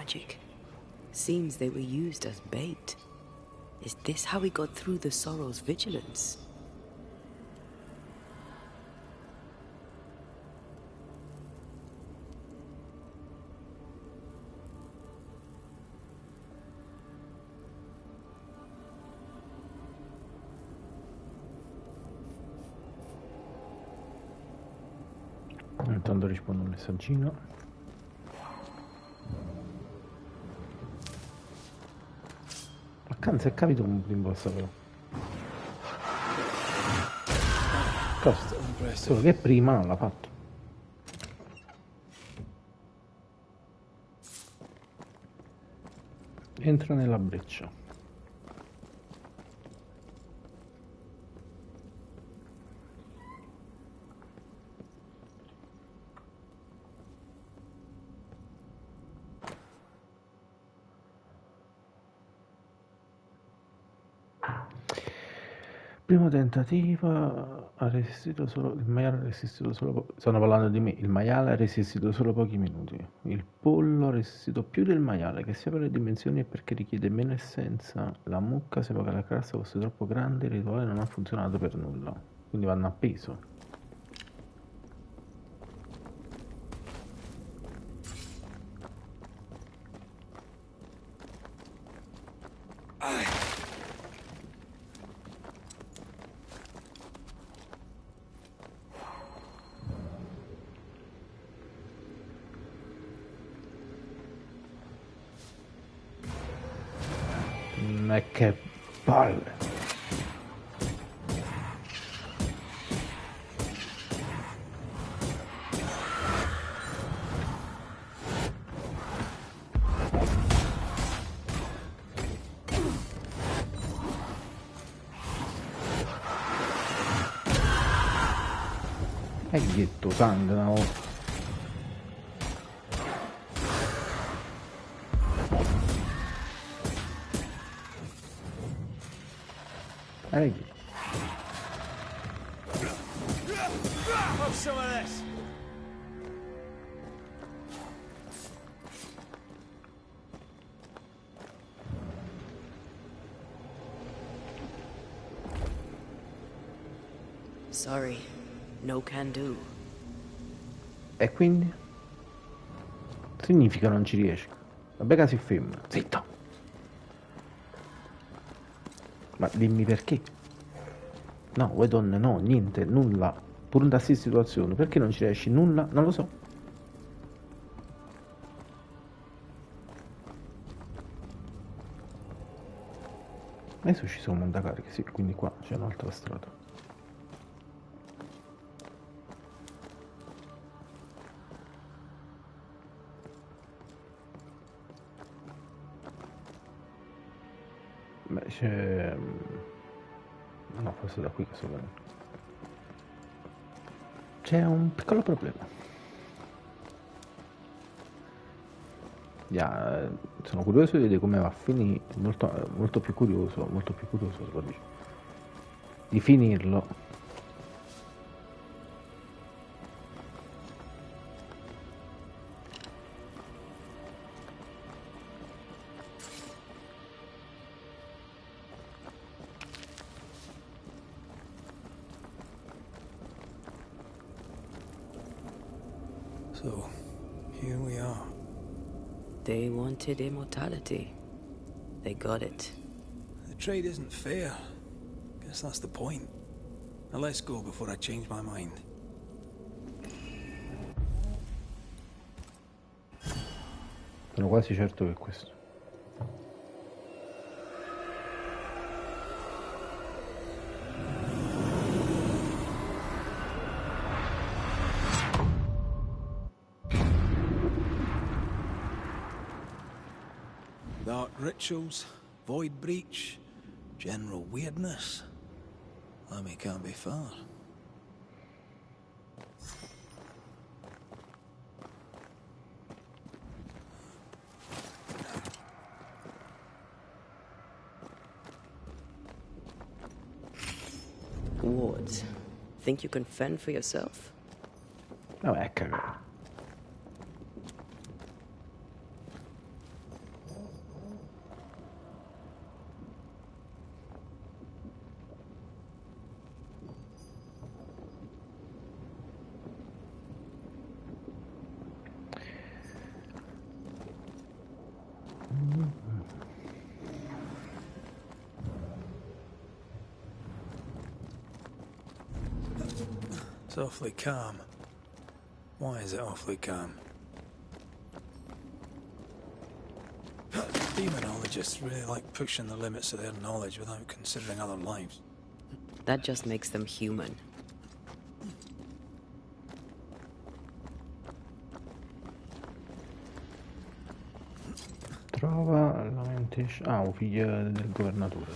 magic. Seems they were used as bait. Is this how we got through the sorrow's vigilance? Intanto rispondo un messaggino. Cazzo, è capito un imposta però. Costa. Solo che prima non l'ha fatto. Entra nella breccia. Primo tentativo ha resistito solo. Il maiale ha resistito solo. Stanno parlando di me. Il maiale ha resistito solo pochi minuti. Il pollo ha resistito più del maiale, che sia per le dimensioni e perché richiede meno essenza. La mucca sembra che la classe fosse troppo grande. Il rituale non ha funzionato per nulla. Quindi vanno a peso. E che palle. E ghetto sangue una volta. Sorry, no can do. E quindi? Significa non ci riesci. Vabbè che si ferma. Zitto. Ma dimmi perché. No, voi donne no, niente, nulla. Pure in questa situazione. Perché non ci riesci? Nulla? Non lo so. Adesso ci sono montacariche, sì, quindi qua c'è un'altra strada. Beh, c'è... No, forse da qui che sto venendo. C'è un piccolo problema. Sono curioso di vedere come va a finire, molto più curioso di finirlo. So, here we are. They wanted immortality. They got it. The trade isn't fair. Guess that's the point. Now let's go before I change my mind. Sono quasi certo che è questo. Dark rituals, void breach, general weirdness. Lemmy can't be far. Wards, think you can fend for yourself? Vabbè, cagare. It's awfully calm. Why is it awfully calm? Demonologists really like pushing the limits of their knowledge without considering other lives. That just makes them human. Trova la mente... Ah, un figlio del governatore.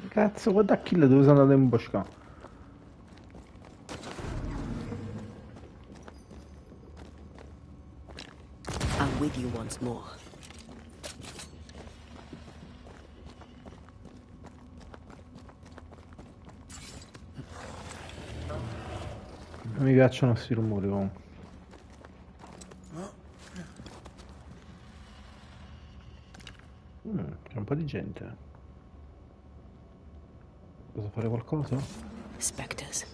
Cazzo, guarda Kill dove sono andato a imboscare. I'm with you once more. Non mi piacciono questi rumori comunque. C'è un po' di gente. Posso fare qualcosa? Spectres.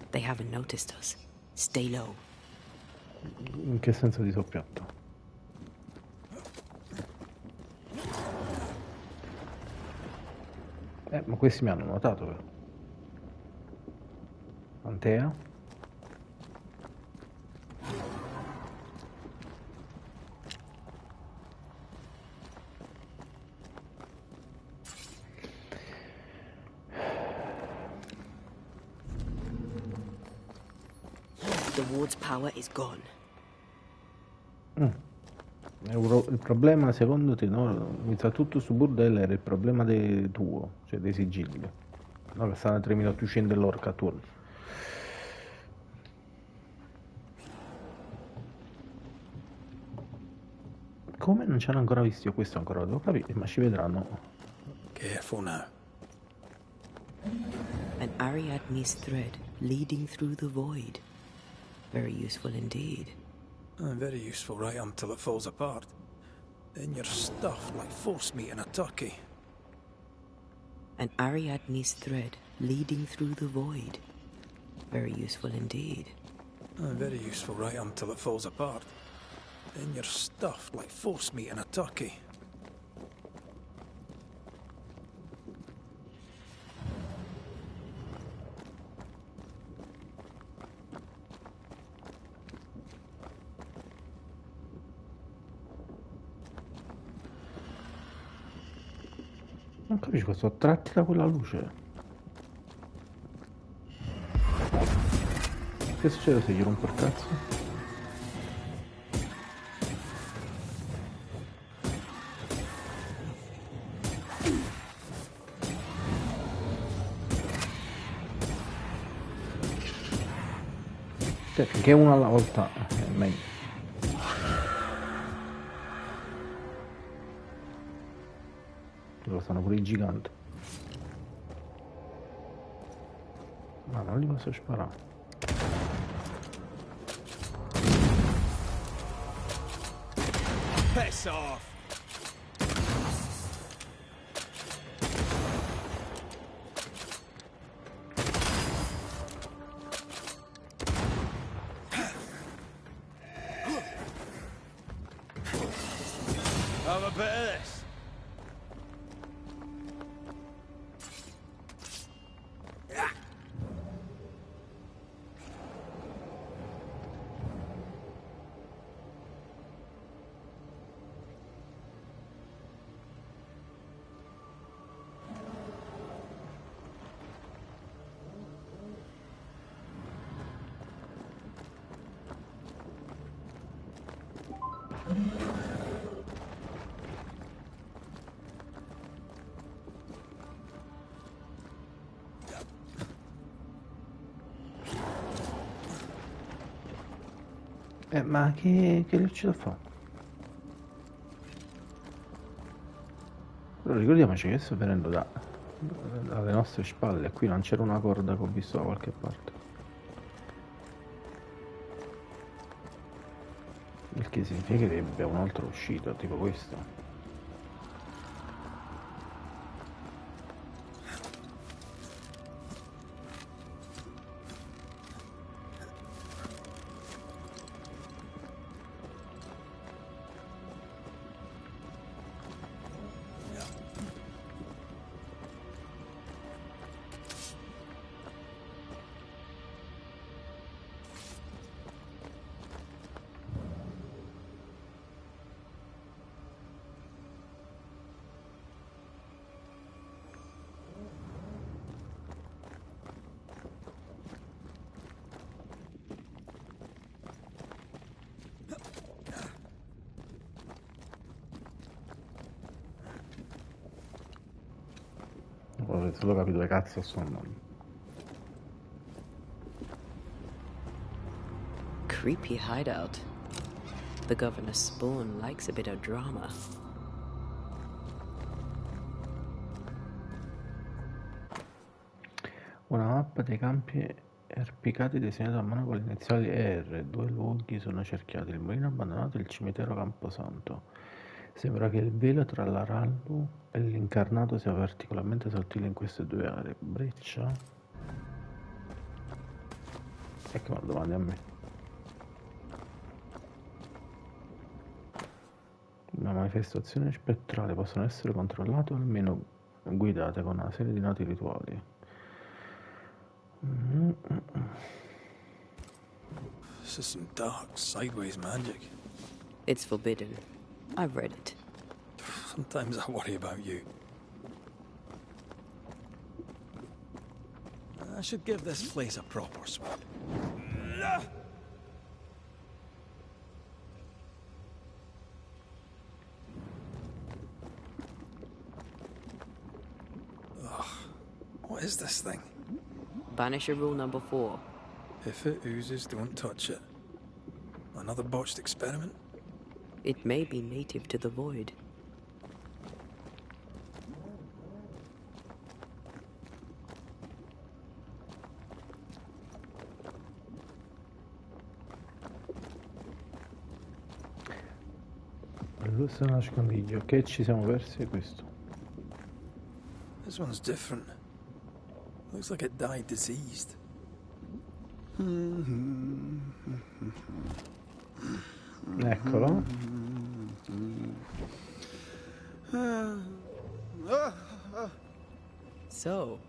They haven't noticed us. Stay low. In che senso di soppiatto? Ma questi mi hanno notato però. Antea? The ward's power is gone. Il problema secondo te, no? Mi sa tutto su bordello era il problema tuo, cioè dei sigilli. No, che stanno a 3800 dell'orca attorno. Come non ci hanno ancora visto? Io questo ancora lo devo capire, ma ci vedranno. Careful now. An Ariadne's thread leading through the void. Very useful indeed. Very useful right until it falls apart. Then you're stuffed like force meat in a turkey. An Ariadne's thread leading through the void. Very useful indeed. Very useful right until it falls apart. Then you're stuffed like force meat in a turkey. Non capisco, sono attratti da quella luce. Che succede se gli rompo il cazzo? Cioè, finché uno alla volta è meglio. Loro stanno pure i giganti. Ma non li posso sparare. Piss off! Have a bit of this. Ma che è riuscito a fare? Però ricordiamoci che sto venendo dalle nostre spalle. Qui non c'era una corda che ho visto da qualche parte. Il che significherebbe un'altra uscita, tipo questa. avete solo capito che cazzo sto andando. Creepy hideout. The governor's spawn likes a bit of drama. Una mappa dei campi erpicati disegnata a mano con le iniziali R. 2 luoghi sono cerchiati: il mulino abbandonato e il cimitero Camposanto. Sembra che il velo tra l'Arallu e l'incarnato sia particolarmente sottile in queste due aree. Breccia? Ecco, una domanda a me. Le manifestazioni spettrali possono essere controllate o almeno guidate con una serie di noti rituali. This is some dark, sideways magic. It's forbidden. I've read it. Sometimes I worry about you. I should give this place a proper sweep. Ugh. What is this thing? Banisher rule number 4. If it oozes, don't touch it. Another botched experiment? It may be native to the void. Questo è un nascondiglio. Che ci siamo persi è questo. This one's different. Looks like it died diseased. Eccolo. So,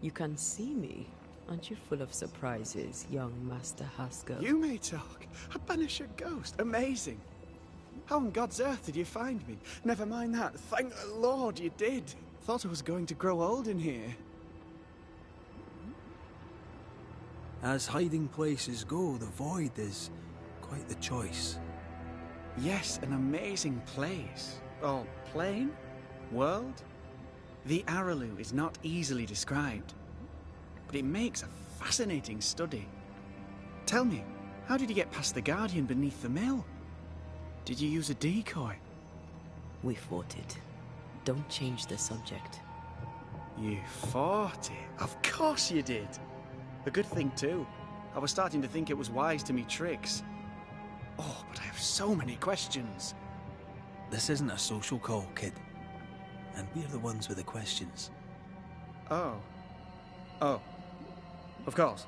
you can see me. Aren't you full of surprises, young Master Haskell? You may talk. A banisher ghost. Amazing. How on God's earth did you find me? Never mind that. Thank the Lord you did. Thought I was going to grow old in here. As hiding places go, the void is quite the choice. Yes, an amazing place. Or plane? World? The Arallu is not easily described, but it makes a fascinating study. Tell me, how did you get past the Guardian beneath the mill? Did you use a decoy? We fought it. Don't change the subject. You fought it? Of course you did. A good thing too. I was starting to think it was wise to me tricks. Oh, but I have so many questions. This isn't a social call, kid. And we're the ones with the questions. Oh. Oh. Of course.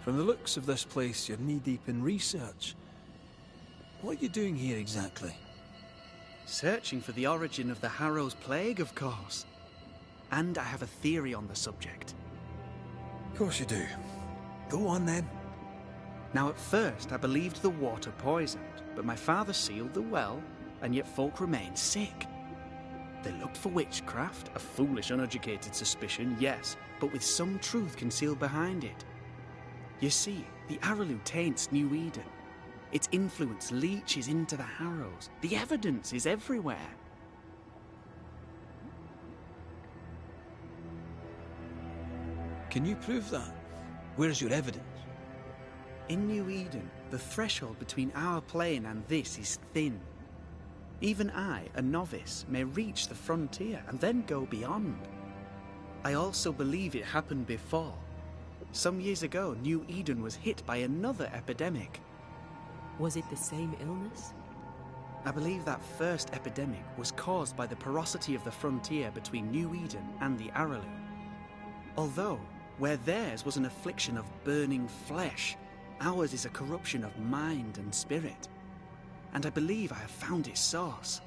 From the looks of this place, you're knee-deep in research. What are you doing here exactly? Searching for the origin of the Harrow's plague, of course. And I have a theory on the subject. Of course you do. Go on then. Now at first I believed the water poisoned, but my father sealed the well, and yet folk remained sick. They looked for witchcraft, a foolish, uneducated suspicion, yes, but with some truth concealed behind it. You see, the Arallu taints New Eden. Its influence leaches into the Harrows. The evidence is everywhere. Can you prove that? Where's your evidence? In New Eden, the threshold between our plane and this is thin. Even I, a novice, may reach the frontier and then go beyond. I also believe it happened before. Some years ago, New Eden was hit by another epidemic. Was it the same illness? I believe that first epidemic was caused by the porosity of the frontier between New Eden and the Arallu. Although, where theirs was an affliction of burning flesh, ours is a corruption of mind and spirit. And I believe I have found its source.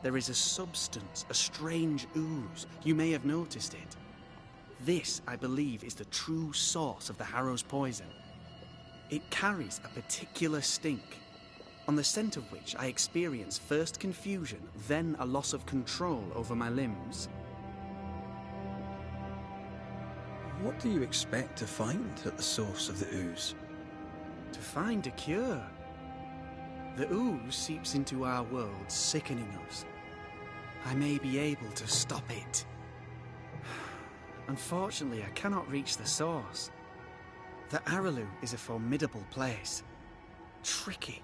There is a substance, a strange ooze. You may have noticed it. This, I believe, is the true source of the Harrow's poison. It carries a particular stink, on the scent of which I experience first confusion, then a loss of control over my limbs. What do you expect to find at the source of the ooze? To find a cure. The ooze seeps into our world, sickening us. I may be able to stop it. Unfortunately, I cannot reach the source. The Araloo is a formidable place. Tricky.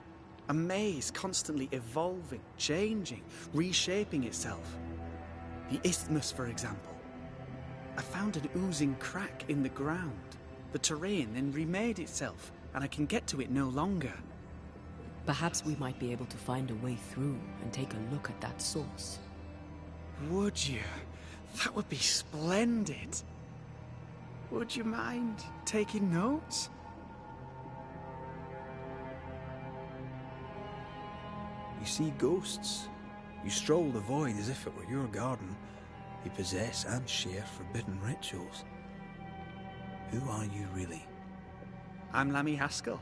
A maze constantly evolving, changing, reshaping itself. The isthmus, for example. I found an oozing crack in the ground. The terrain then remade itself, and I can get to it no longer. Perhaps we might be able to find a way through and take a look at that source. Would you? That would be splendid. Would you mind taking notes? You see ghosts. You stroll the void as if it were your garden. You possess and share forbidden rituals. Who are you really? I'm Lammy Haskell,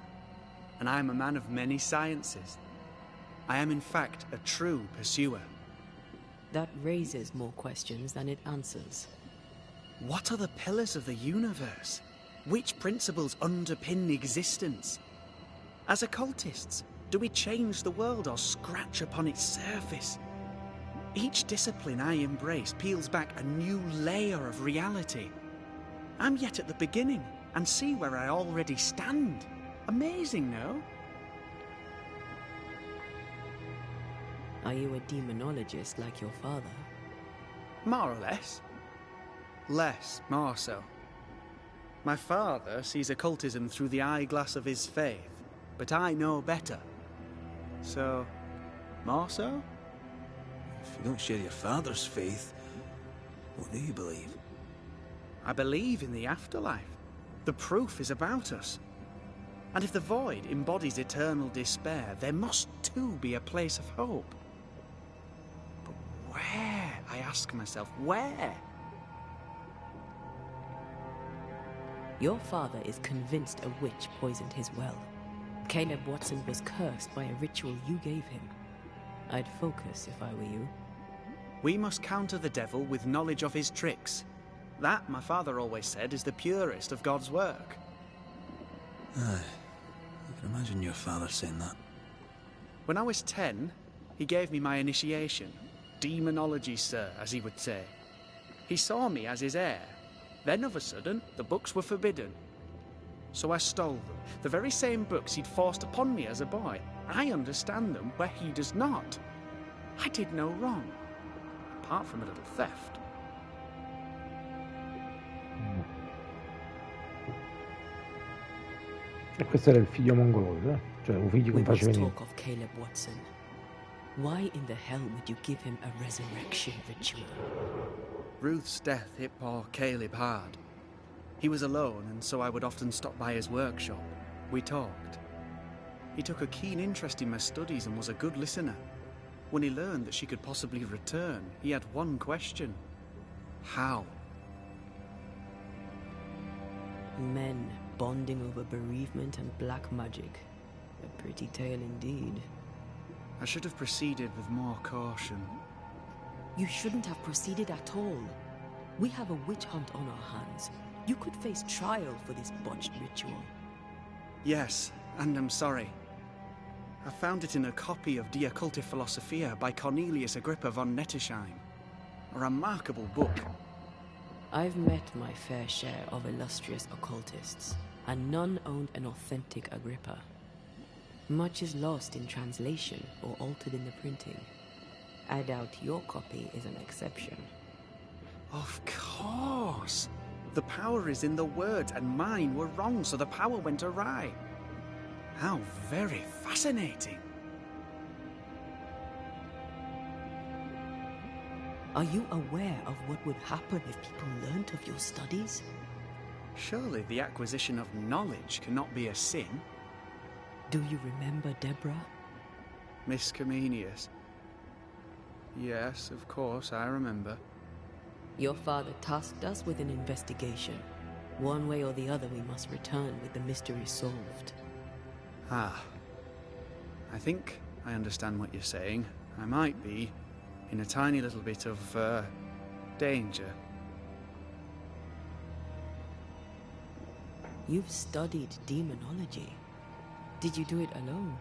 and I'm a man of many sciences. I am in fact a true pursuer. That raises more questions than it answers. What are the pillars of the universe? Which principles underpin existence? As occultists, do we change the world or scratch upon its surface? Each discipline I embrace peels back a new layer of reality. I'm yet at the beginning, and see where I already stand. Amazing, no? Are you a demonologist like your father? More or less. Less, more so. My father sees occultism through the eyeglass of his faith, but I know better. So, more so? If you don't share your father's faith, what do you believe? I believe in the afterlife. The proof is about us. And if the void embodies eternal despair, there must too be a place of hope. But where, I ask myself, where? Your father is convinced a witch poisoned his well. Caleb Watson was cursed by a ritual you gave him. I'd focus if I were you. We must counter the devil with knowledge of his tricks. That, my father always said, is the purest of God's work. Aye. I can imagine your father saying that. When I was 10, he gave me my initiation. Demonology, sir, as he would say. He saw me as his heir. Then, of a sudden, the books were forbidden. So I stole them. The very same books he'd forced upon me as a boy. I understand them where he does not. I did no wrong. Apart from a little theft. E questo era il figlio mongoloso, cioè un figlio che We non must faceva niente. talk of Caleb Watson. Why in the hell would you give him a resurrection ritual? Ruth's death hit poor Caleb hard. He was alone, and so I would often stop by his workshop. We talked. He took a keen interest in my studies and was a good listener. When he learned that she could possibly return, he had one question. How? Men bonding over bereavement and black magic. A pretty tale indeed. I should have proceeded with more caution. You shouldn't have proceeded at all. We have a witch hunt on our hands. You could face trial for this botched ritual. Yes, and I'm sorry. I found it in a copy of Die Occulte Philosophia by Cornelius Agrippa von Nettesheim. A remarkable book. I've met my fair share of illustrious occultists, and none owned an authentic Agrippa. Much is lost in translation or altered in the printing. I doubt your copy is an exception. Of course! The power is in the words, and mine were wrong, so the power went awry. How very fascinating! Are you aware of what would happen if people learnt of your studies? Surely the acquisition of knowledge cannot be a sin. Do you remember Deborah? Miss Comenius. Yes, of course, I remember. Your father tasked us with an investigation. One way or the other, we must return with the mystery solved. Ah. I think I understand what you're saying. I might be in a tiny little bit of, danger. You've studied demonology. Did you do it alone?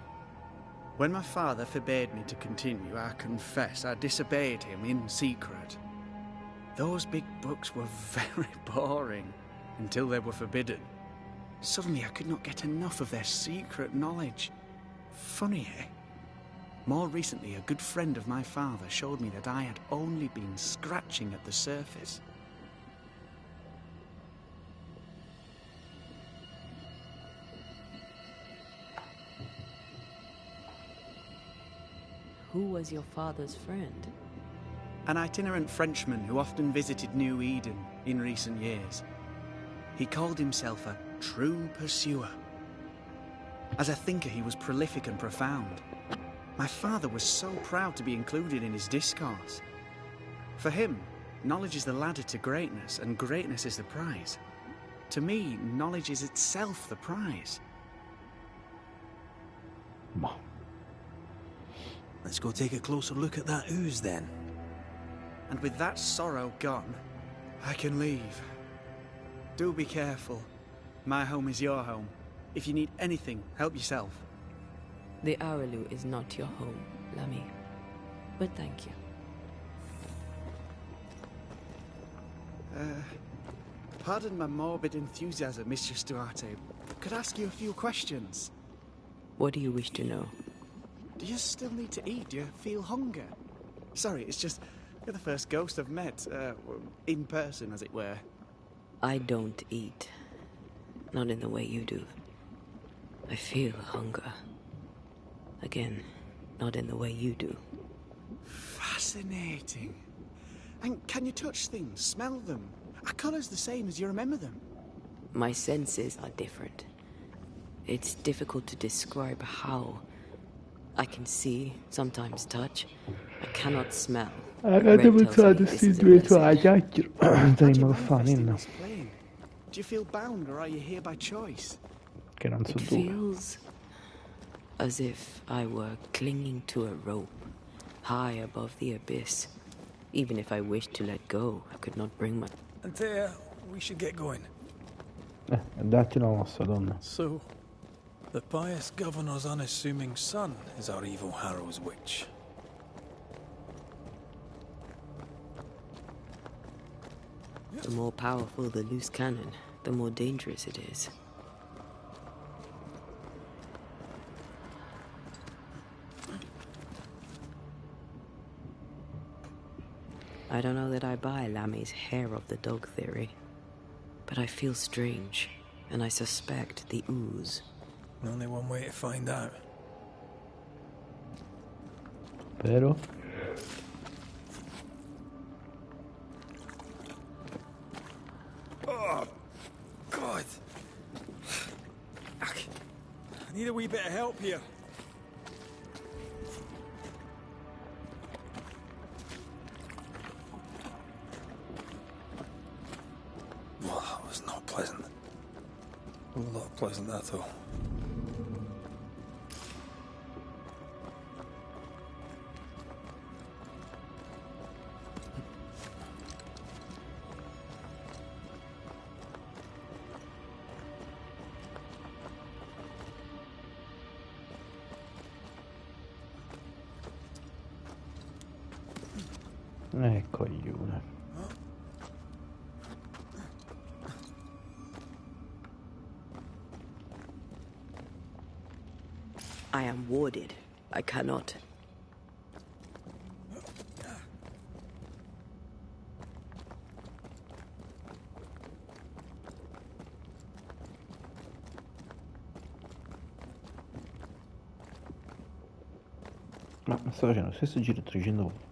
When my father forbade me to continue, I confess I disobeyed him in secret. Those big books were very boring until they were forbidden. Suddenly I could not get enough of their secret knowledge. Funny, eh? More recently, a good friend of my father showed me that I had only been scratching at the surface. Who was your father's friend? An itinerant Frenchman who often visited New Eden in recent years. He called himself a true pursuer. As a thinker, he was prolific and profound. My father was so proud to be included in his discourse. For him, knowledge is the ladder to greatness, and greatness is the prize. To me, knowledge is itself the prize. Let's go take a closer look at that ooze then. And with that sorrow gone, I can leave. Do be careful. My home is your home. If you need anything, help yourself. The Araloo is not your home, Lamy. But thank you. Pardon my morbid enthusiasm, Mistress Duarte. Could I ask you a few questions? What do you wish to know? Do you still need to eat? Do you feel hunger? Sorry, it's just... you're the first ghost I've met, in person, as it were. I don't eat. Not in the way you do. I feel hunger. Again, not in the way you do. Fascinating. And can you touch things, smell them? Are colours the same as you remember them? My senses are different. It's difficult to describe how. I can see, sometimes touch. I cannot smell. Ragazzi, Red tells pensate me sti this is a due blessing. a chiacchiere. How do you Saremo che fa, manifest in Ninna. this plane? Do you feel bound, or are you here by choice? Che non so It dove. feels as if I were clinging to a rope, high above the abyss. Even if I wished to let go, I could not bring my... Antea, we should get going. Datti una mossa, donna. So, the pious governor's unassuming son is our evil Harrow's witch. The more powerful the loose cannon, the more dangerous it is. I don't know that I buy Lammy's hair of the dog theory, but I feel strange, and I suspect the ooze. Only one way to find out. Vero? Oh, God. I need a wee bit of help here. Well, that was not pleasant. Not pleasant at all. Coglione. I am warded. I cannot. Ma sto facendo lo stesso giro 300 volte.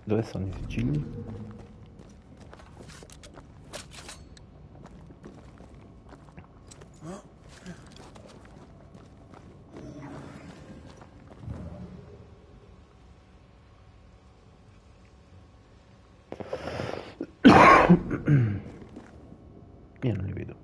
Dove sono i sigilli? Io non li vedo.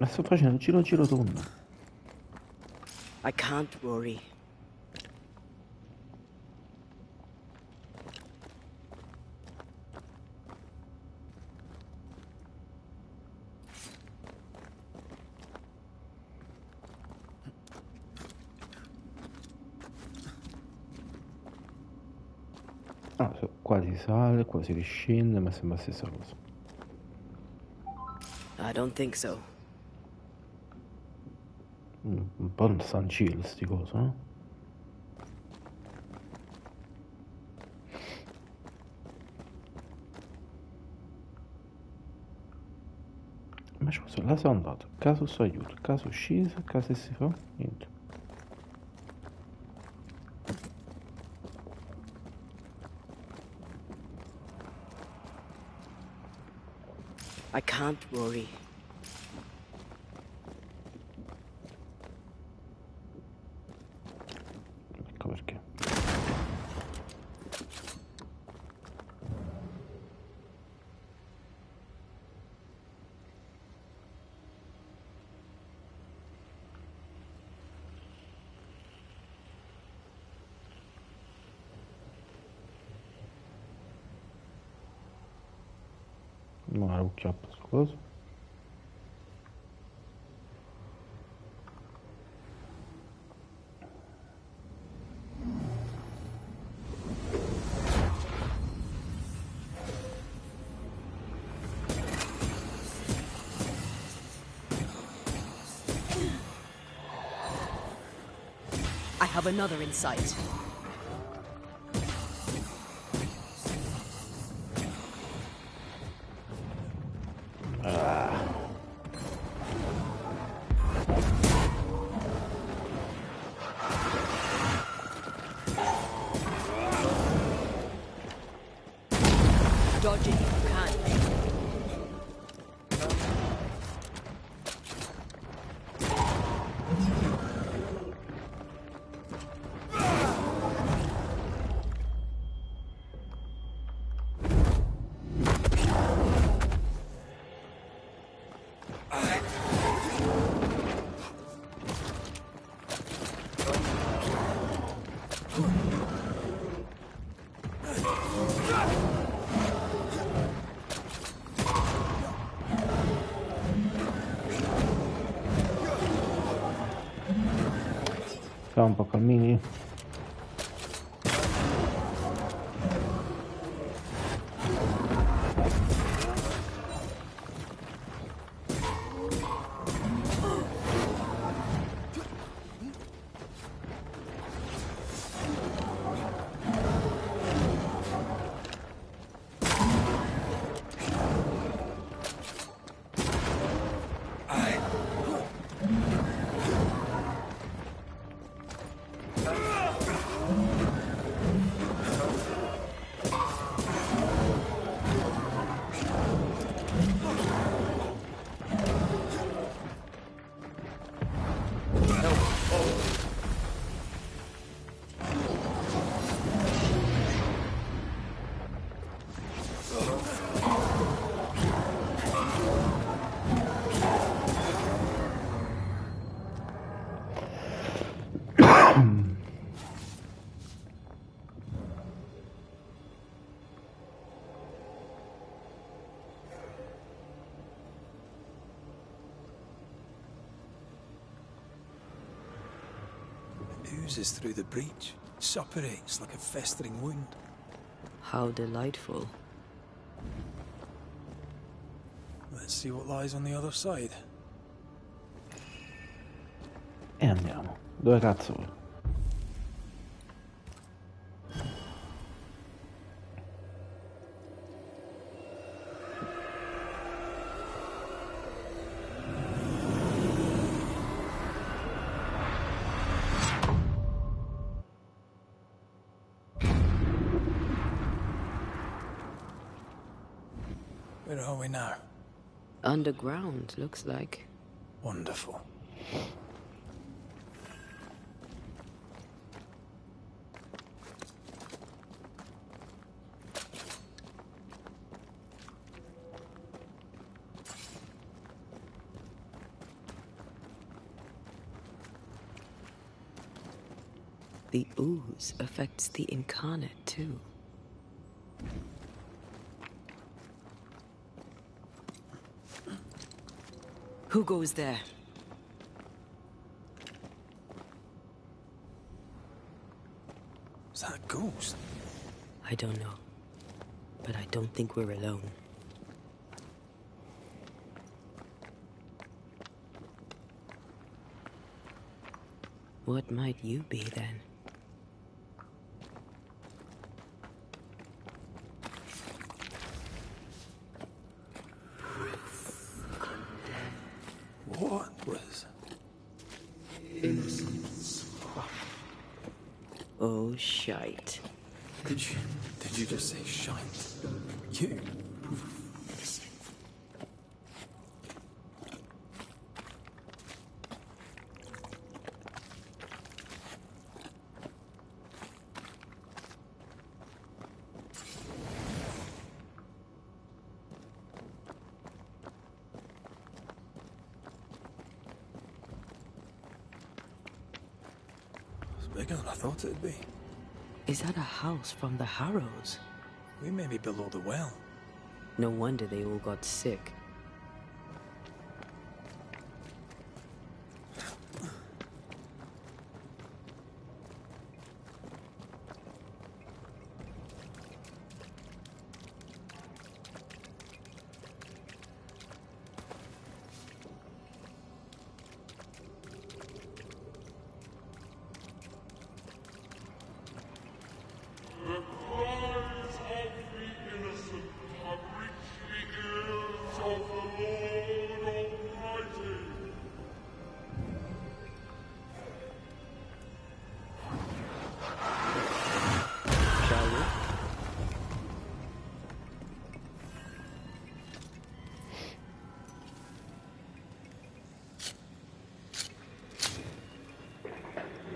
Ma sto facendo giro giro tondo. I can't worry. Ah, qua si sale, qua si riscende, ma sembra la stessa cosa. I don't think so. Un po' un San Chill sti coso, no? Ma scusa, là sono andato, caso sto aiuto, caso sceso, caso si fa, niente. I can't worry. Ecco perché. Non era un chiappo su cosa. I have another in sight. Dodge it if you can. Sta un po' calmini. Oozes through the breach, suppurates like a festering wound. How delightful. Let's see what lies on the other side. E andiamo. Dove cazzo vuoi? Where are we now? Underground, looks like. Wonderful. The ooze affects the incarnate too. Who goes there? Is that a ghost? I don't know. But I don't think we're alone. What might you be then? What was... Innocence. Oh, shite. Did you just say shite? You? It's bigger than I thought it'd be. Is that a house from the Harrows? We may be below the well. No wonder they all got sick.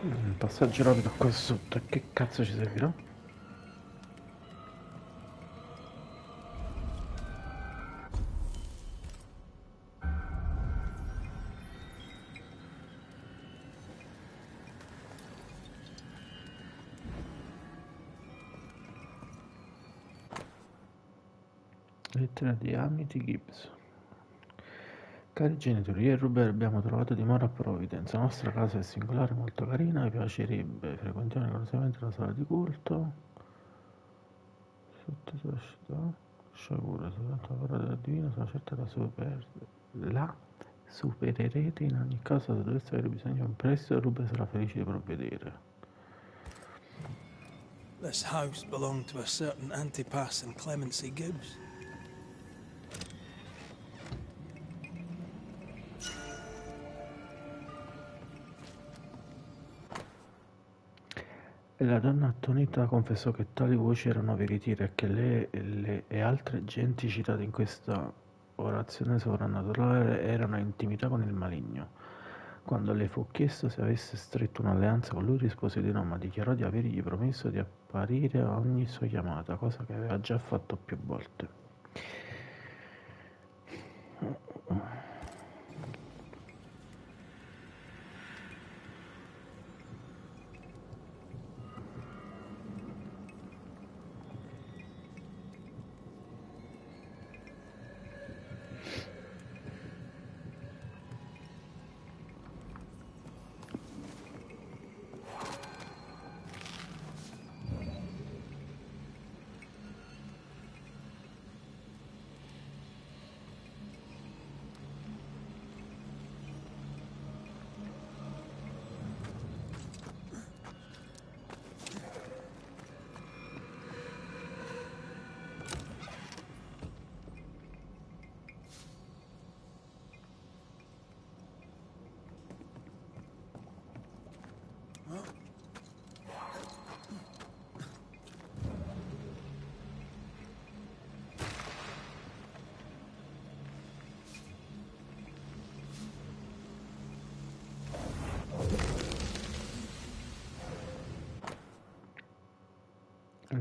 Un passaggio rapido qua sotto, a che cazzo ci servirà? Lettera di Amity Gibbs. Cari genitori, io e Ruben abbiamo trovato dimora a Providence. La nostra casa è singolare, molto carina, mi piacerebbe. Frequentiamo rigorosamente la sala di culto. Sotto la città. Sciagura, soltanto la parola della divina, sono certa la supererete. In ogni caso, se dovesse avere bisogno di un prestito, Ruben sarà felice di provvedere. This house belonged to a certain Antipas and Clemency Gibbs. E la donna attonita confessò che tali voci erano veritiere e che lei e altre genti citate in questa orazione sovrannaturale erano in intimità con il maligno. Quando le fu chiesto se avesse stretto un'alleanza con lui, rispose di no, ma dichiarò di avergli promesso di apparire a ogni sua chiamata, cosa che aveva già fatto più volte.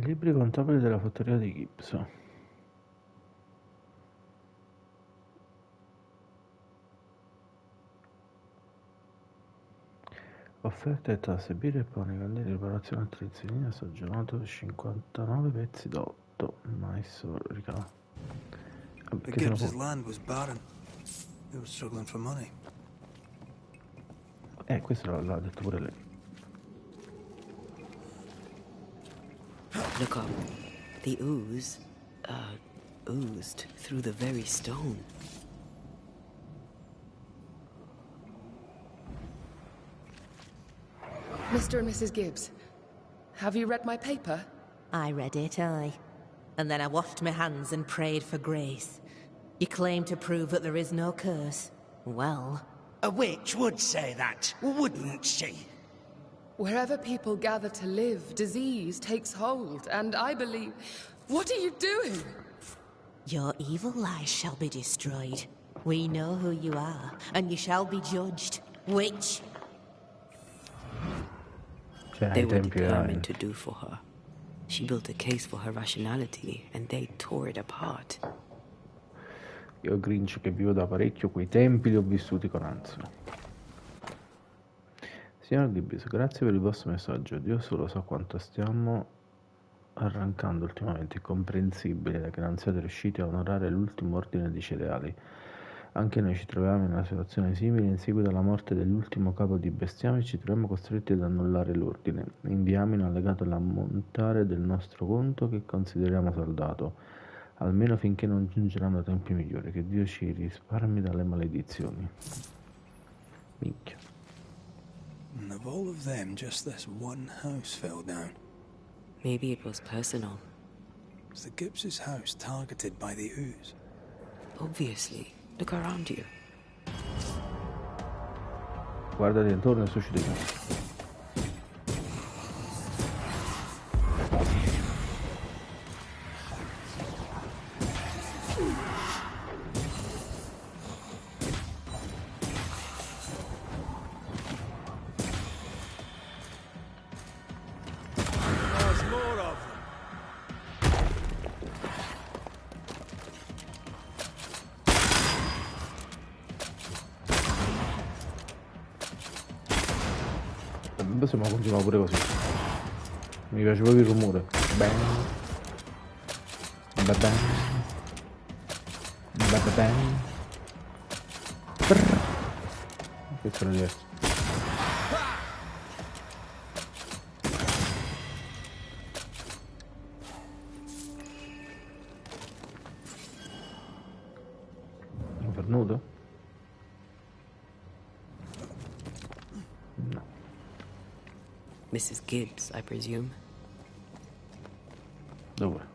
Libri contabili della fattoria di Gibbs. Offerte e tasse, birra e pane, candele, riparazione attrezzini, stagionato, 59 pezzi da 8. Mais, ricava. The Perché se no Gibbs' land was barren. They were struggling for money. questo l'ha detto pure lei. Look up. The ooze, oozed through the very stone. Mr. and Mrs. Gibbs, have you read my paper? I read it, aye. And then I washed my hands and prayed for grace. You claim to prove that there is no curse. Well, A witch would say that, wouldn't she? Wherever people gather to live, disease takes hold, and I believe... What are you doing? your evil lies shall be destroyed. We know who you are, and you shall be judged. Witch! Cioè, They ai were tempi era... determined to do for her. She built a case for her rationality, and they tore it apart. Io Grinch che vivo da parecchio, quei tempi li ho vissuti con ansia. Signor Gibbs, grazie per il vostro messaggio. Dio solo sa quanto stiamo arrancando ultimamente. È comprensibile che non siate riusciti a onorare l'ultimo ordine di cereali. Anche noi ci troviamo in una situazione simile. In seguito alla morte dell'ultimo capo di bestiame ci troviamo costretti ad annullare l'ordine. Inviamo in allegato l'ammontare del nostro conto che consideriamo saldato, almeno finché non giungeranno tempi migliori. Che Dio ci risparmi dalle maledizioni. Minchia. And of all of them, just this one house fell down. Maybe it was personal. Was the Gibbs' house targeted by the ooze? Obviously. Look around you. Guardati intorno e suscita i casi. There's more of them. Possiamo continuare pure così. Mi piace proprio il rumore. Bang. Bang. Bang. Bang. Brrr. Questo è diverso. Invernuto? No. Mrs. Gibbs, I presume. Dove?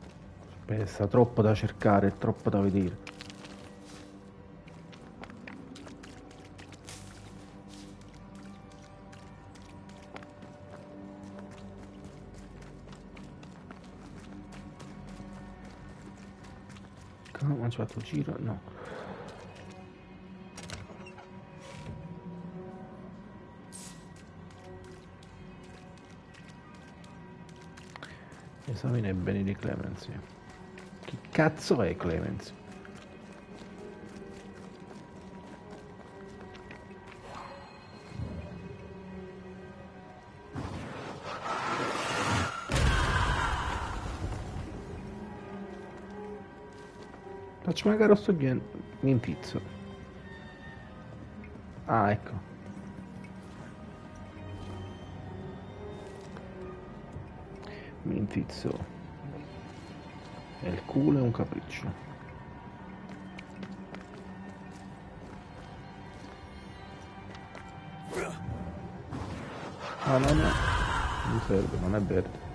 Sta troppo da cercare, troppo da vedere. Come ho fatto il giro? No. Esamina i beni di Clemency. Chi cazzo è Clemency? Faccio magari sto tizio. Ah, ecco. Mintizio. E il culo è un capriccio. Ah no no, mi serve, non è verde.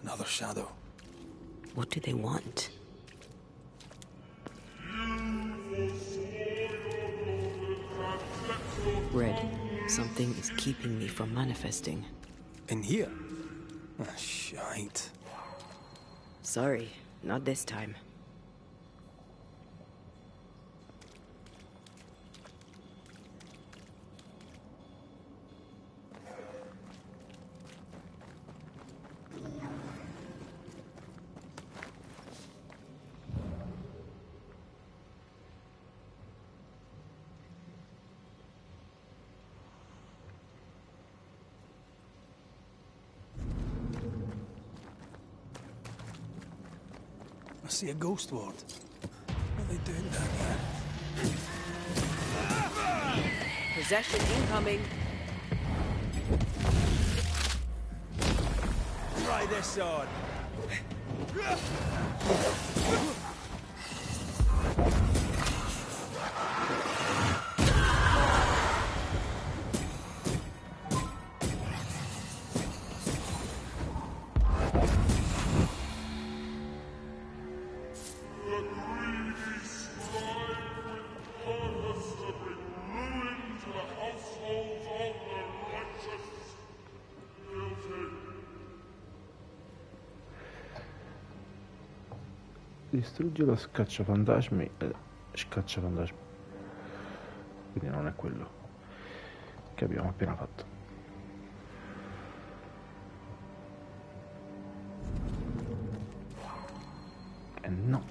Another shadow. What do they want? Red, something is keeping me from manifesting. In here? Ah, shite. Sorry, not this time. I see a ghost ward. What are they doing down here? Possession incoming. Try this on. Distrugge lo scacciafantasmi. Scacciafantasmi. Quindi non è quello che abbiamo appena fatto. E no.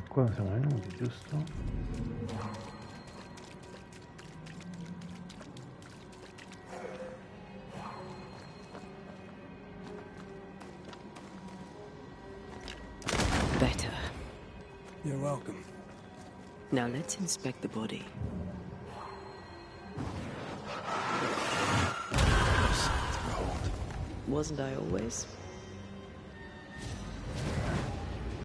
Qua siamo venuti, giusto? Better. You're welcome. Now let's inspect the body. Wasn't I always?